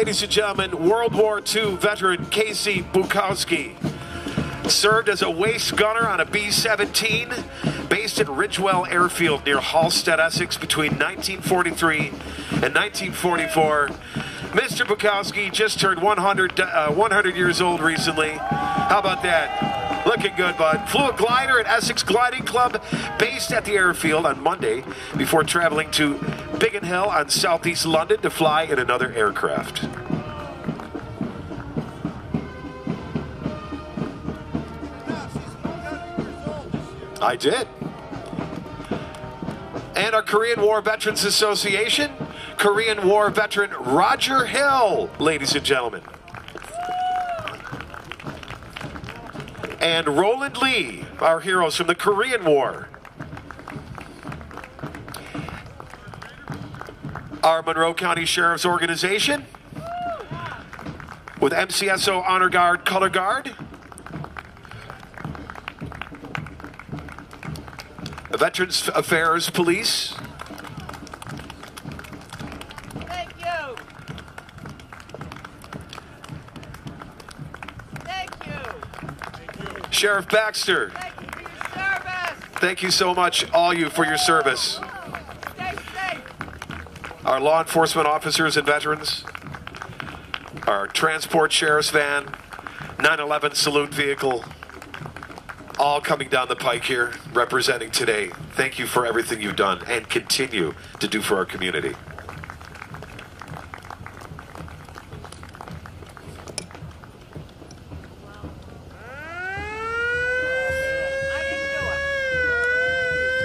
Ladies and gentlemen, World War II veteran Casey Bukowski served as a waist gunner on a B-17 based at Ridgewell Airfield near Halstead, Essex between 1943 and 1944. Mr. Bukowski just turned 100 years old recently. How about that? Looking good, bud. Flew a glider at Essex Gliding Club based at the airfield on Monday before traveling to Biggin Hill on southeast London to fly in another aircraft. I did. And our Korean War Veterans Association, Korean War veteran Roger Hill, ladies and gentlemen. And Roland Lee, our heroes from the Korean War. Our Monroe County Sheriff's Organization with MCSO Honor Guard, Color Guard. Veterans Affairs Police. Thank you. Thank you. Sheriff Baxter. Thank you for your service. Thank you so much, all you, for your service. Stay safe. Our law enforcement officers and veterans. Our transport sheriff's van. 9/11 salute vehicle. All coming down the pike here, representing today. Thank you for everything you've done and continue to do for our community.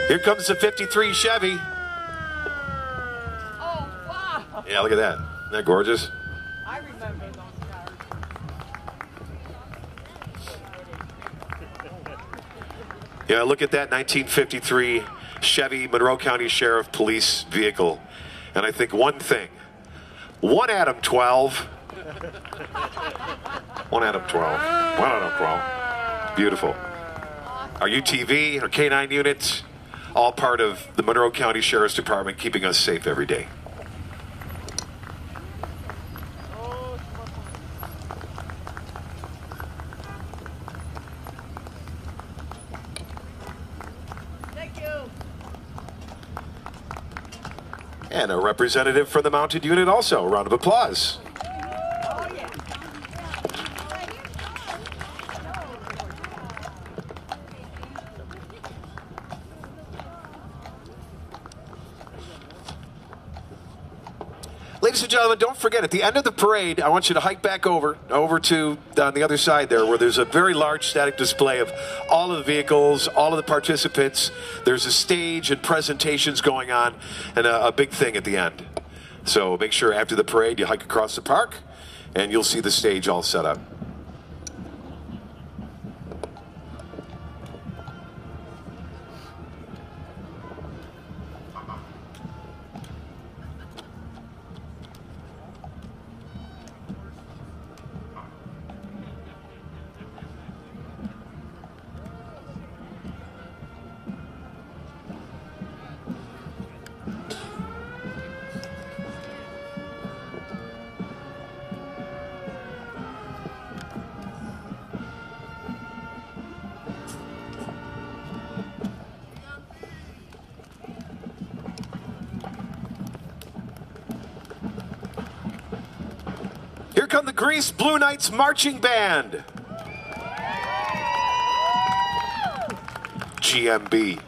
Here comes the 53 Chevy. Oh, wow. Yeah, look at that. Isn't that gorgeous? I remember those cars. Yeah, look at that 1953 Chevy Monroe County Sheriff Police vehicle. And I think one thing. One Adam 12. One Adam 12. One Adam 12. Beautiful. Our UTV, our K9 units, all part of the Monroe County Sheriff's Department, keeping us safe every day. And a representative for the mounted unit also. A round of applause. Oh, yeah. Ladies and gentlemen, don't forget, at the end of the parade, I want you to hike back over to on the other side there, where there's a very large static display of all of the vehicles, all of the participants. There's a stage and presentations going on, and a big thing at the end. So make sure after the parade you hike across the park, and you'll see the stage all set up. Here come the Grease Blue Knights Marching Band. GMB.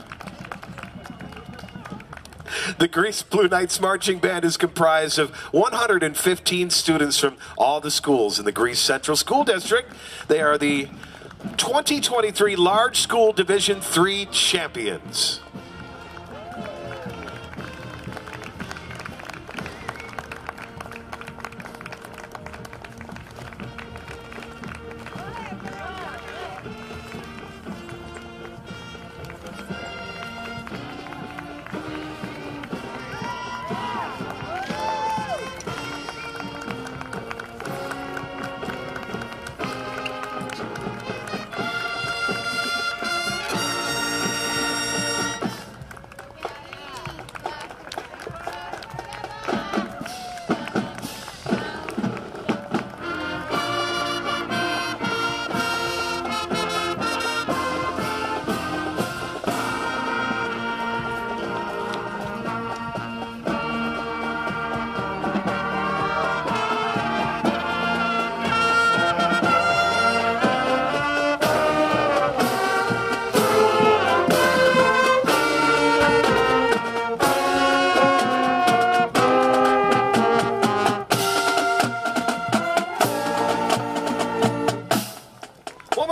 The Grease Blue Knights Marching Band is comprised of 115 students from all the schools in the Grease Central School District. They are the 2023 Large School Division III champions.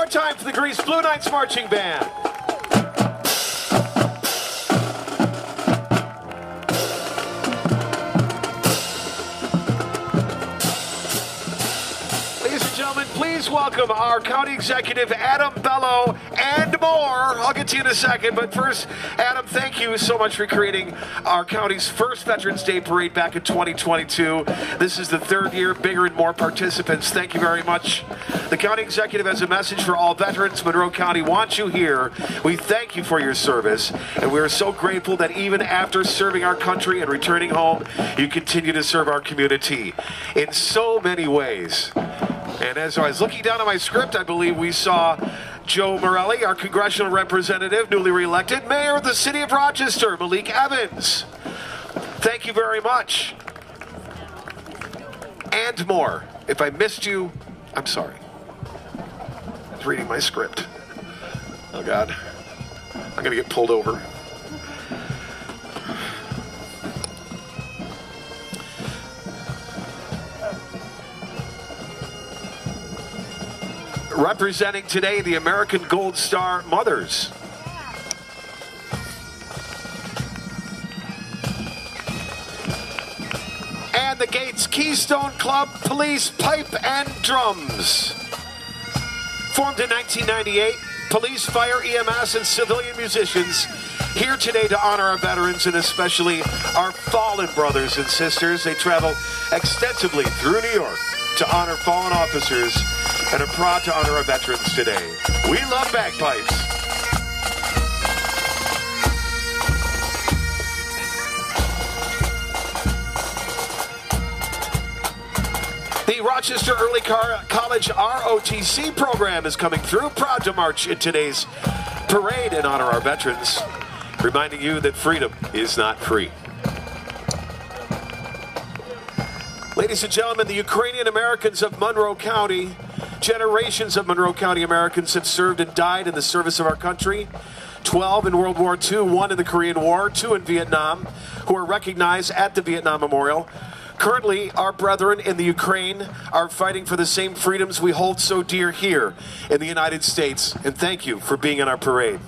more time for the Grease Blue Knights Marching Band. Please welcome our County Executive, Adam Bello, and more. I'll get to you in a second, but first, Adam, thank you so much for creating our county's first Veterans Day Parade back in 2022. This is the third year, bigger and more participants. Thank you very much. The County Executive has a message for all veterans. Monroe County wants you here. We thank you for your service, and we are so grateful that even after serving our country and returning home, you continue to serve our community in so many ways. And as I was looking down at my script, I believe we saw Joe Morelli, our congressional representative, newly reelected, Mayor of the City of Rochester, Malik Evans. Thank you very much. And more. If I missed you, I'm sorry. I was reading my script. Oh, God. I'm going to get pulled over. Representing today the American Gold Star Mothers. And the Gates Keystone Club Police Pipe and Drums. Formed in 1998, police, fire, EMS, and civilian musicians here today to honor our veterans and especially our fallen brothers and sisters. They travel extensively through New York to honor fallen officers and are proud to honor our veterans today. We love bagpipes. The Rochester Early College ROTC program is coming through, proud to march in today's parade and honor our veterans, reminding you that freedom is not free. Ladies and gentlemen, the Ukrainian Americans of Monroe County, generations of Monroe County Americans have served and died in the service of our country. 12 in World War II, 1 in the Korean War, 2 in Vietnam, who are recognized at the Vietnam Memorial. Currently, our brethren in the Ukraine are fighting for the same freedoms we hold so dear here in the United States. And thank you for being in our parade.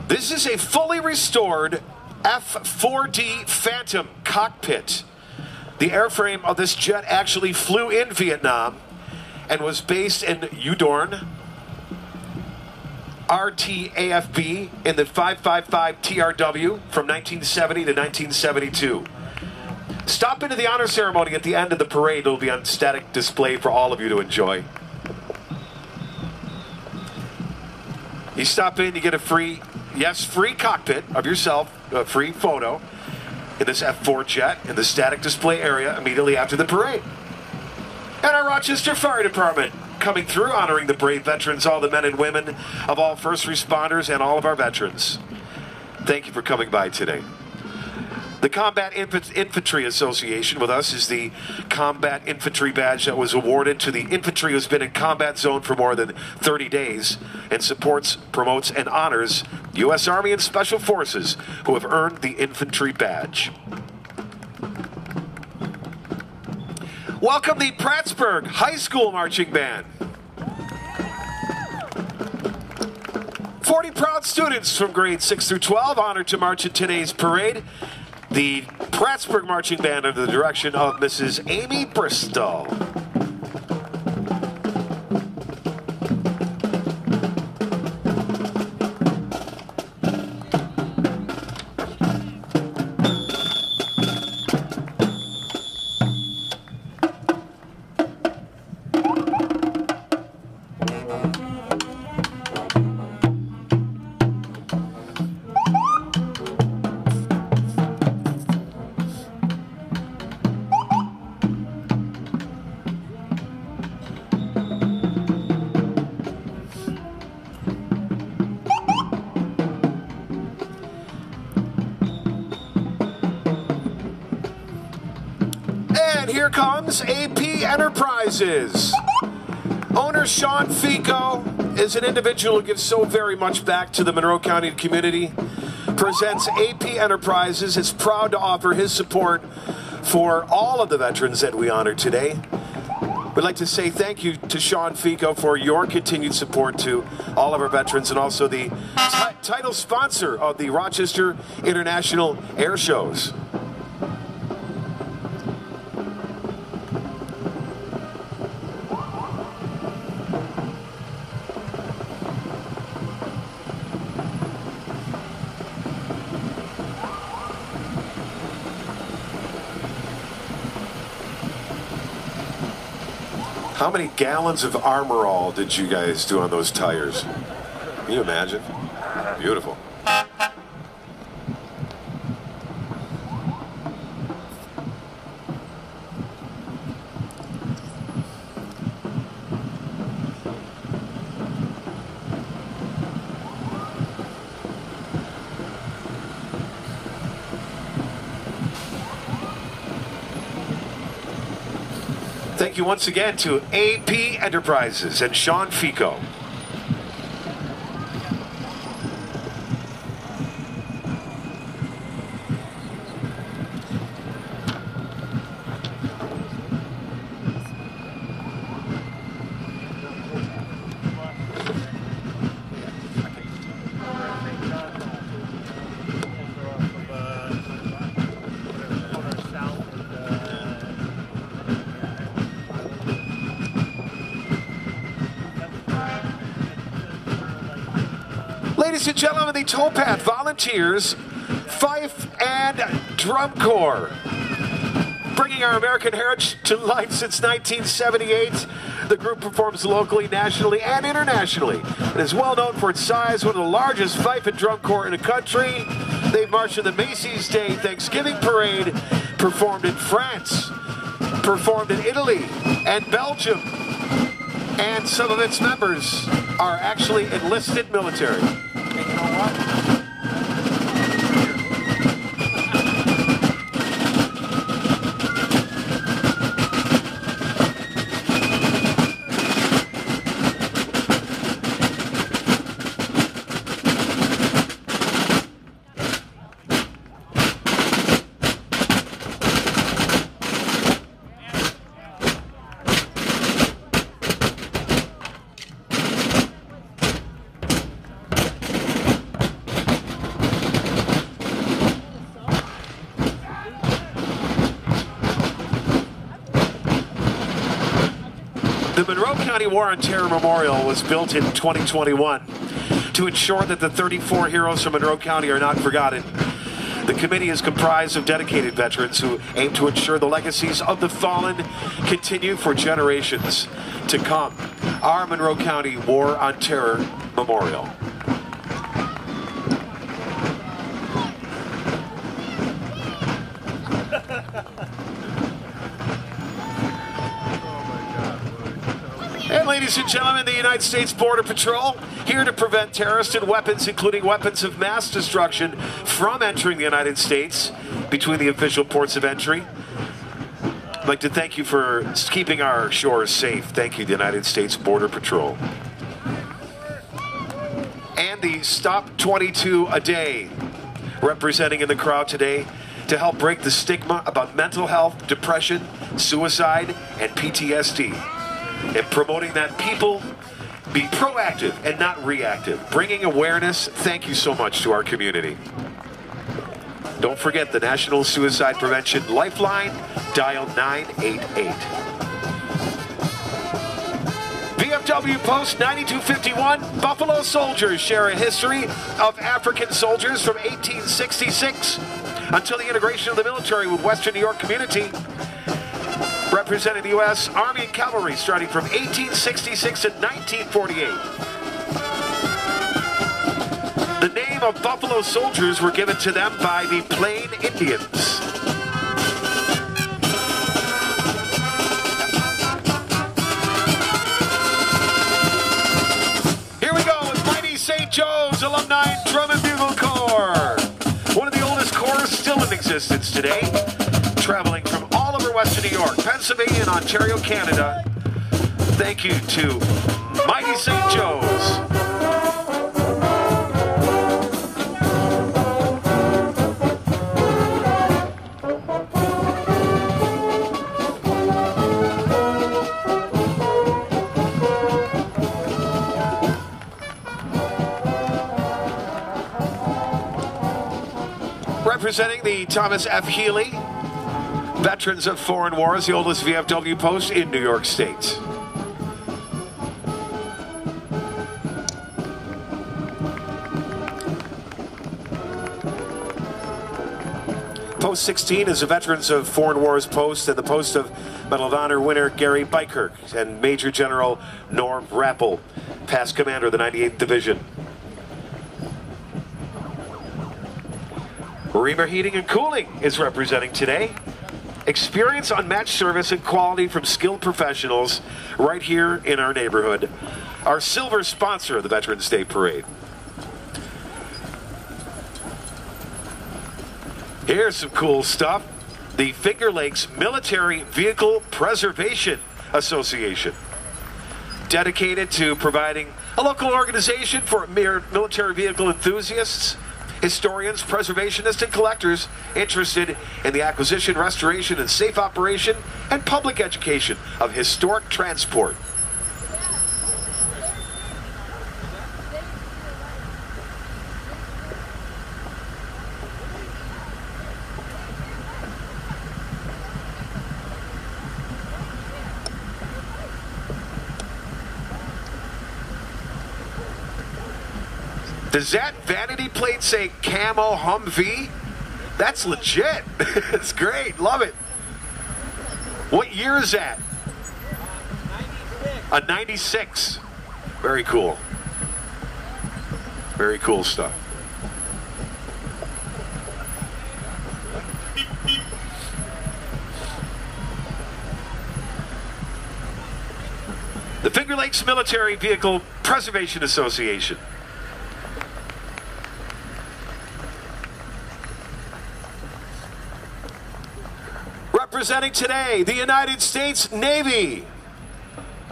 This is a fully restored F-4D Phantom cockpit. The airframe of this jet actually flew in Vietnam and was based in Udorn, RTAFB, in the 555 TRW from 1970 to 1972. Stop into the honor ceremony at the end of the parade. It will be on static display for all of you to enjoy. You stop in, you get a free cockpit of yourself, a free photo in this F4 jet in the static display area immediately after the parade. And our Rochester Fire Department coming through, honoring the brave veterans, all the men and women of all first responders and all of our veterans. Thank you for coming by today. The Combat Infantry Association with us is the Combat Infantry Badge that was awarded to the infantry who's been in combat zone for more than 30 days and supports, promotes, and honors U.S. Army and Special Forces who have earned the Infantry Badge. Welcome the Prattsburg High School Marching Band. 40 proud students from grades 6 through 12 honored to march in today's parade. The Prattsburg Marching Band under the direction of Mrs. Amy Bristol. Here comes AP Enterprises. Owner Sean Fico is an individual who gives so very much back to the Monroe County community. Presents AP Enterprises, is proud to offer his support for all of the veterans that we honor today. We'd like to say thank you to Sean Fico for your continued support to all of our veterans, and also the title sponsor of the Rochester International Air Shows. How many gallons of Armor All did you guys do on those tires? Can you imagine? Beautiful. Thank you once again to AP Enterprises and Sean Fico. Ladies and gentlemen, the Towpath Volunteers, Fife and Drum Corps. Bringing our American heritage to life since 1978, the group performs locally, nationally, and internationally. It is well known for its size, one of the largest Fife and Drum Corps in the country. They've marched in the Macy's Day Thanksgiving Parade, performed in France, performed in Italy and Belgium, and some of its members are actually enlisted military. And you know what? The Monroe County War on Terror Memorial was built in 2021 to ensure that the 34 heroes from Monroe County are not forgotten. The committee is comprised of dedicated veterans who aim to ensure the legacies of the fallen continue for generations to come. Our Monroe County War on Terror Memorial. And ladies and gentlemen, the United States Border Patrol, here to prevent terrorists and weapons, including weapons of mass destruction, from entering the United States between the official ports of entry. I'd like to thank you for keeping our shores safe. Thank you, the United States Border Patrol. And the Stop 22 a Day, representing in the crowd today to help break the stigma about mental health, depression, suicide, and PTSD. And promoting that people be proactive and not reactive. Bringing awareness, thank you so much to our community. Don't forget the National Suicide Prevention Lifeline, dial 988. VFW Post 9251, Buffalo soldiers share a history of African soldiers from 1866 until the integration of the military with Western New York community. Representing the U.S. Army and Cavalry starting from 1866 to 1948. The name of Buffalo soldiers were given to them by the Plain Indians. Here we go with Mighty St. Joe's Alumni Drum and Bugle Corps. One of the oldest corps still in existence today. Traveling from all over Western New York, Pennsylvania, and Ontario, Canada, Thank you to Mighty St. Joe's. Representing the Thomas F. Healy Veterans of Foreign Wars, the oldest VFW post in New York State. Post 16 is the Veterans of Foreign Wars post and the post of Medal of Honor winner Gary Bykirk and Major General Norm Rappel, past commander of the 98th Division. Reamer Heating and Cooling is representing today. Experience unmatched service and quality from skilled professionals right here in our neighborhood. Our silver sponsor of the Veterans Day Parade. Here's some cool stuff. The Finger Lakes Military Vehicle Preservation Association. Dedicated to providing a local organization for military vehicle enthusiasts, historians, preservationists, and collectors interested in the acquisition, restoration, and safe operation and public education of historic transport. Does that vanity plate say Camo Humvee? That's legit. It's great. Love it. What year is that? 96. A 96. Very cool. Very cool stuff. The Finger Lakes Military Vehicle Preservation Association. Representing today, the United States Navy.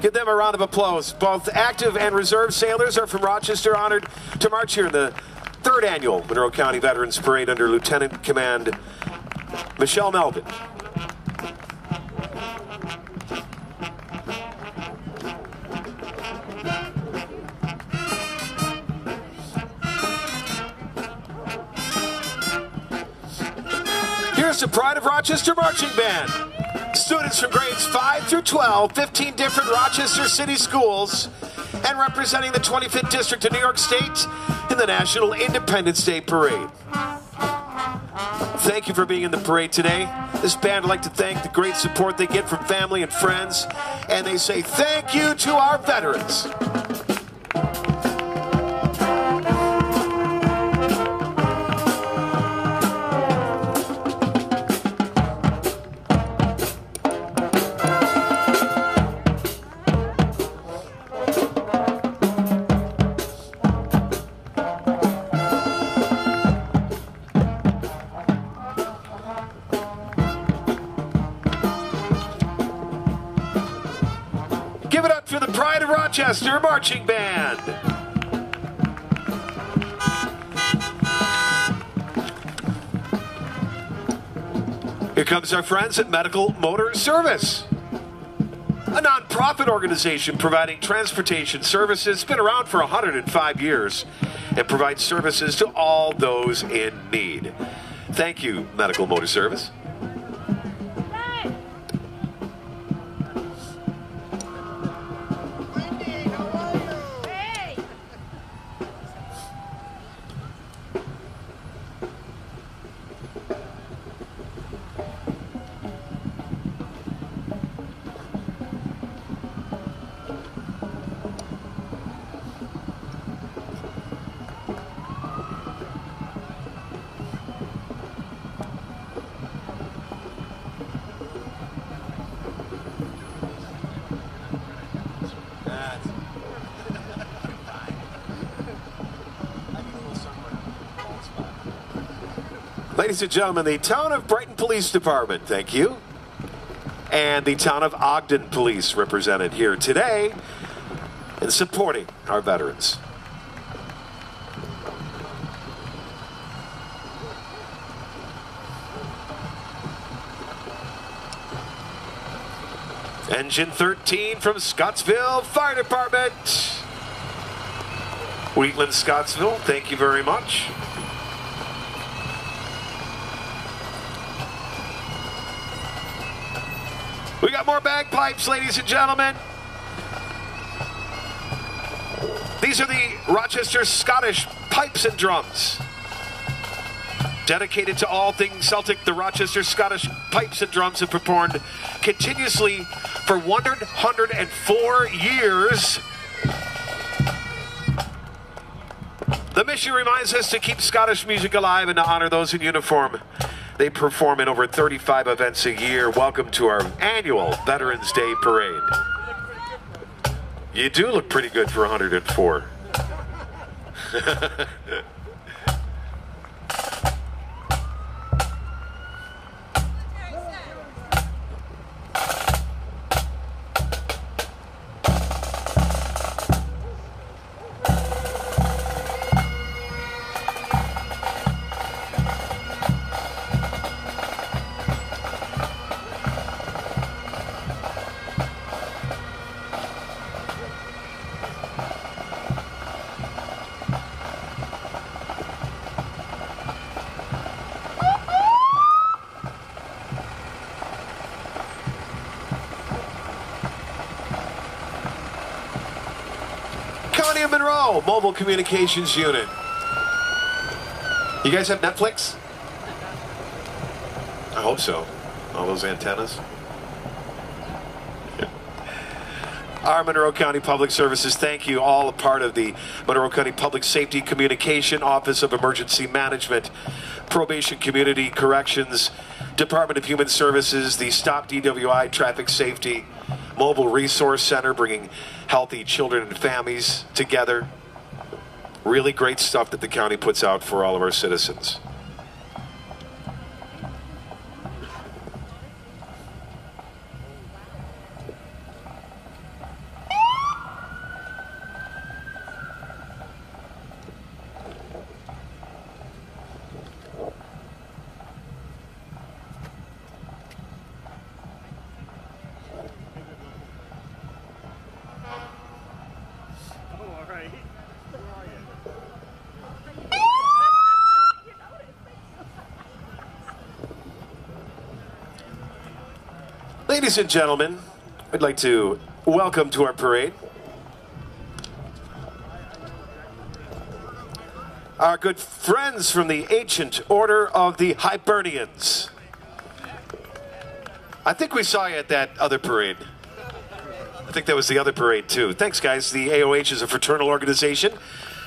Give them a round of applause. Both active and reserve sailors are from Rochester, honored to march here in the 3rd annual Monroe County Veterans Parade under Lieutenant Command Michelle Melvin. Here's the Pride of Rochester Marching Band. Students from grades 5 through 12, 15 different Rochester City schools, and representing the 25th District of New York State in the National Independence Day Parade. Thank you for being in the parade today. This band would like to thank the great support they get from family and friends, and they say thank you to our veterans. Give it up for the Pride of Rochester Marching Band. Here comes our friends at Medical Motor Service, a nonprofit organization providing transportation services. Been around for 105 years and provides services to all those in need. Thank you, Medical Motor Service. Ladies and gentlemen, the Town of Brighton Police Department, thank you. and the town of Ogden Police represented here today in supporting our veterans. Engine 13 from Scottsville Fire Department. Wheatland, Scottsville, thank you very much. We got more bagpipes, ladies and gentlemen. These are the Rochester Scottish pipes and drums. Dedicated to all things Celtic, the Rochester Scottish pipes and drums have performed continuously for 104 years. The mission reminds us to keep Scottish music alive and to honor those in uniform. They perform in over 35 events a year. Welcome to our annual Veterans Day Parade. You do look pretty good for 104. County of Monroe Mobile Communications Unit. You guys have Netflix? I hope so. All those antennas. Our Monroe County Public Services, thank you. All a part of the Monroe County Public Safety Communication Office of Emergency Management, Probation Community Corrections, Department of Human Services, the Stop DWI Traffic Safety Mobile Resource Center, bringing healthy children and families together. Really great stuff that the county puts out for all of our citizens. Ladies and gentlemen, I'd like to welcome to our parade our good friends from the Ancient Order of the Hibernians. I think we saw you at that other parade. I think that was the other parade too. Thanks, guys. The AOH is a fraternal organization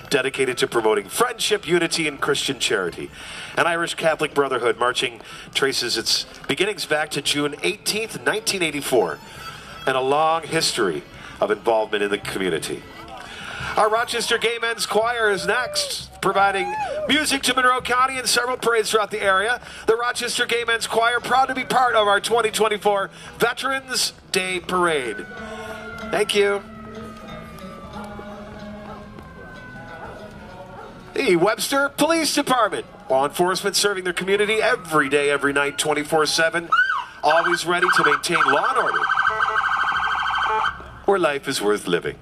dedicated to promoting friendship, unity, and Christian charity. An Irish Catholic Brotherhood marching traces its beginnings back to June 18th, 1984, and a long history of involvement in the community. Our Rochester Gay Men's Choir is next, providing music to Monroe County and several parades throughout the area. The Rochester Gay Men's Choir, proud to be part of our 2024 Veterans Day Parade. Thank you. The Webster Police Department. Law enforcement serving their community every day, every night, 24/7. Always ready to maintain law and order where life is worth living.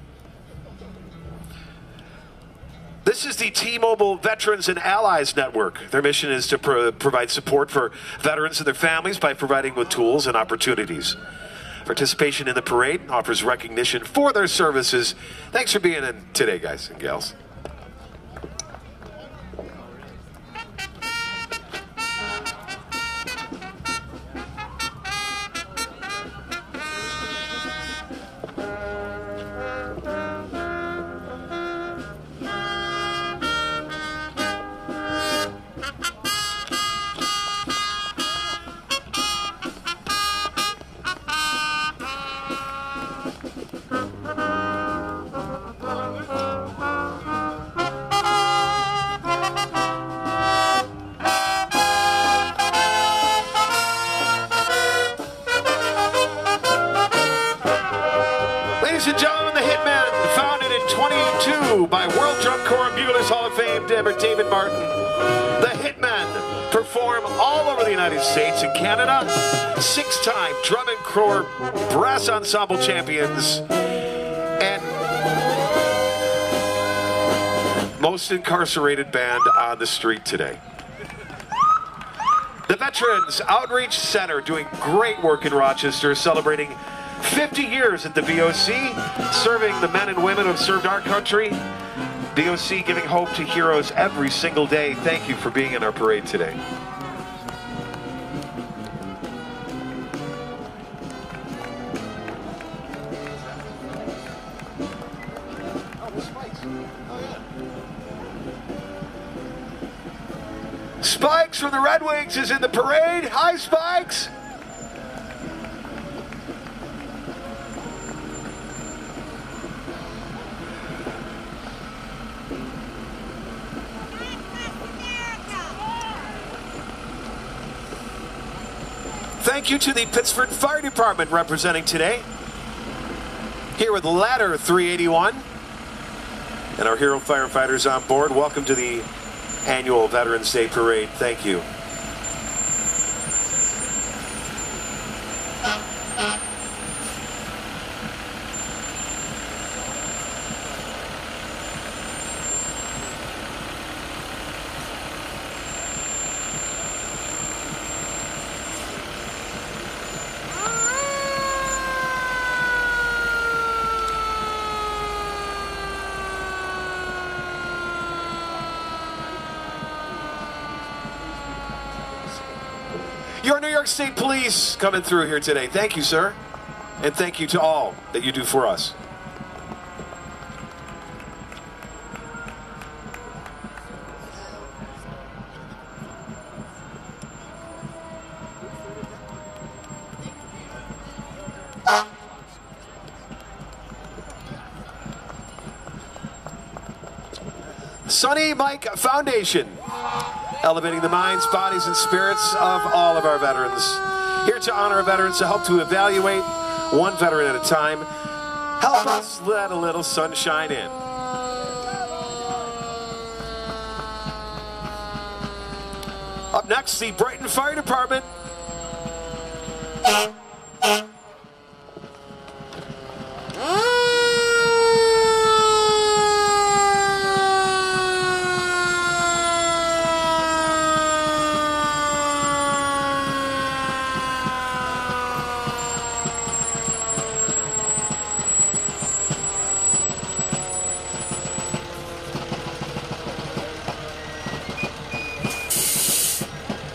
This is the T-Mobile Veterans and Allies Network. Their mission is to provide support for veterans and their families by providing with tools and opportunities. Participation in the parade offers recognition for their services. Thanks for being in today, guys and gals. Ladies and gentlemen, the Hitmen, founded in 22 by World Drum Corps and Buglers Hall of Fame David Martin. The Hitmen perform all over the United States and Canada, 6-time Drum and Corps Brass Ensemble champions, and most incarcerated band on the street today. The Veterans Outreach Center doing great work in Rochester, celebrating 50 years at the VOC, serving the men and women who have served our country. VOC giving hope to heroes every single day. Thank you for being in our parade today. Spikes from the Red Wings is in the parade. Hi, Spikes. Thank you to the Pittsford Fire Department representing today. Here with Ladder 381 and our hero firefighters on board. Welcome to the annual Veterans Day Parade. Thank you. Your New York State Police coming through here today. Thank you, sir. And thank you to all that you do for us. Sonny Mike Foundation, elevating the minds, bodies, and spirits of all of our veterans. Here to honor our veterans, to help to evaluate one veteran at a time. Help us let a little sunshine in. Up next, the Brighton Fire Department.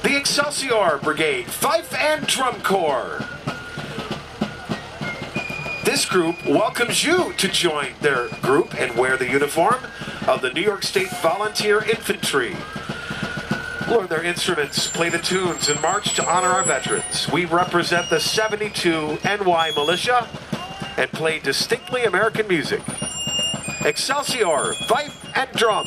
The Excelsior Brigade, Fife and Drum Corps. This group welcomes you to join their group and wear the uniform of the New York State Volunteer Infantry. Learn their instruments, play the tunes, and march to honor our veterans. We represent the 72 NY Militia and play distinctly American music. Excelsior, Fife and Drum.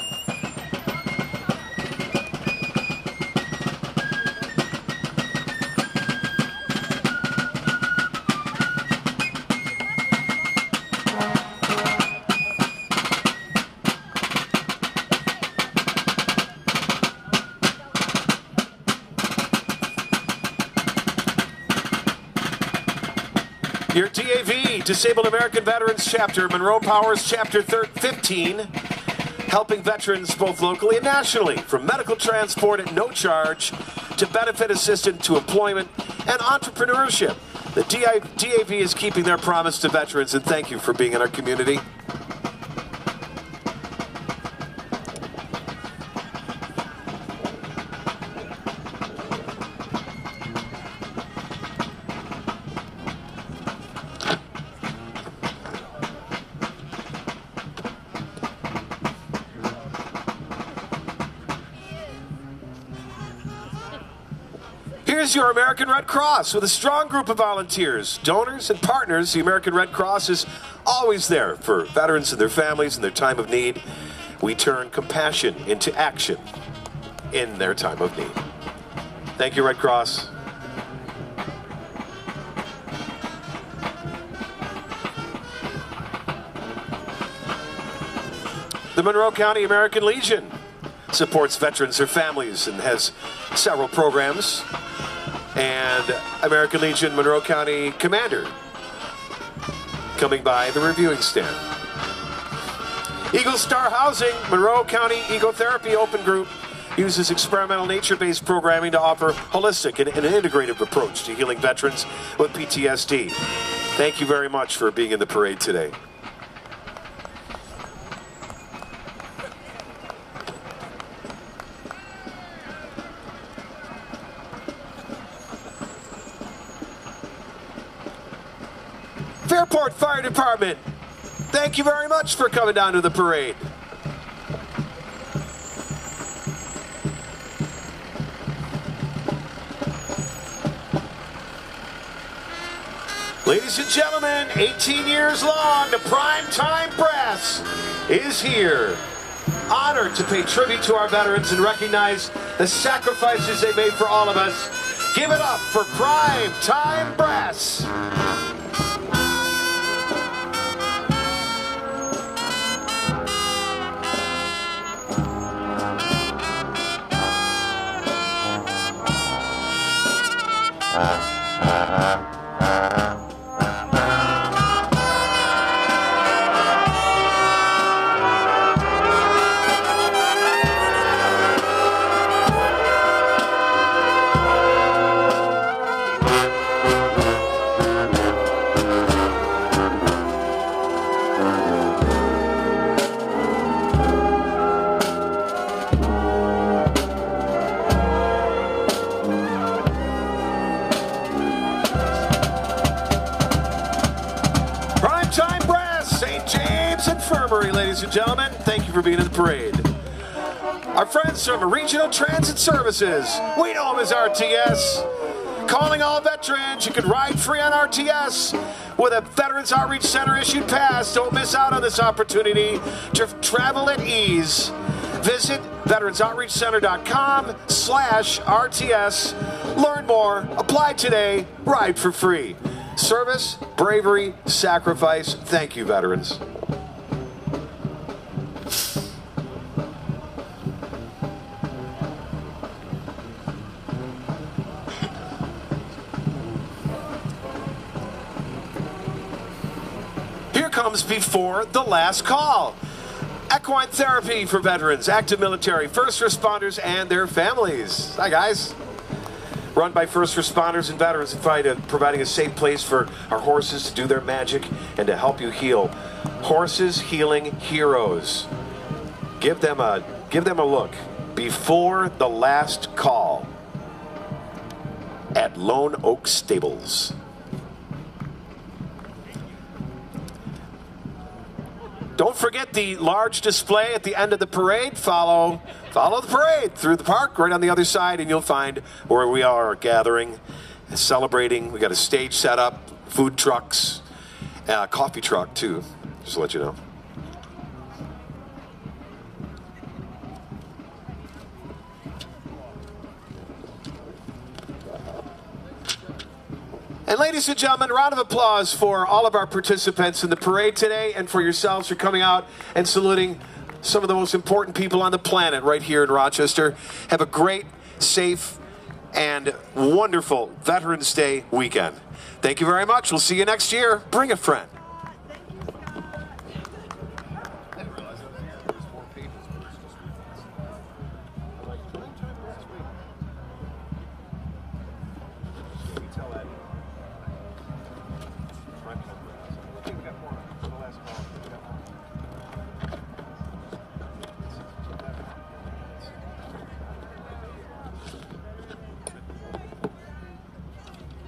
Your DAV, Disabled American Veterans Chapter, Monroe Powers Chapter 15, helping veterans both locally and nationally, from medical transport at no charge to benefit assistance to employment and entrepreneurship. The DAV is keeping their promise to veterans, and thank you for being in our community. Here's your American Red Cross with a strong group of volunteers, donors, and partners. The American Red Cross is always there for veterans and their families in their time of need. We turn compassion into action in their time of need. Thank you, Red Cross. The Monroe County American Legion supports veterans, their families, and has several programs. And American Legion Monroe County Commander coming by the reviewing stand. Eagle Star Housing, Monroe County Ecotherapy Open Group uses experimental nature-based programming to offer holistic and an integrative approach to healing veterans with PTSD. Thank you very much for being in the parade today. Fairport Fire Department, thank you very much for coming down to the parade. Ladies and gentlemen, 18 years long, the Primetime Brass is here. Honored to pay tribute to our veterans and recognize the sacrifices they made for all of us. Give it up for Primetime Brass. Ladies and gentlemen, thank you for being in the parade. Our friends from Regional Transit Services, we know them as RTS. Calling all veterans, you can ride free on RTS with a Veterans Outreach Center issued pass. Don't miss out on this opportunity to travel at ease. Visit veteransoutreachcenter.com/RTS. Learn more, apply today, ride for free. Service, bravery, sacrifice. Thank you, veterans. Comes before the last call. Equine therapy for veterans, active military, first responders, and their families. Hi, guys. Run by first responders and veterans, providing a safe place for our horses to do their magic and to help you heal. Horses Healing Heroes. Give them a look. Before the last call at Lone Oak Stables. Don't forget the large display at the end of the parade. Follow the parade through the park, right on the other side, and you'll find where we are gathering and celebrating. We got a stage set up, food trucks, a coffee truck too, just to let you know. And ladies and gentlemen, a round of applause for all of our participants in the parade today and for yourselves for coming out and saluting some of the most important people on the planet right here in Rochester. Have a great, safe, and wonderful Veterans Day weekend. Thank you very much. We'll see you next year. Bring a friend.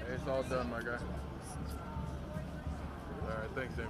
It's all done, my guy. All right, thanks, Amy.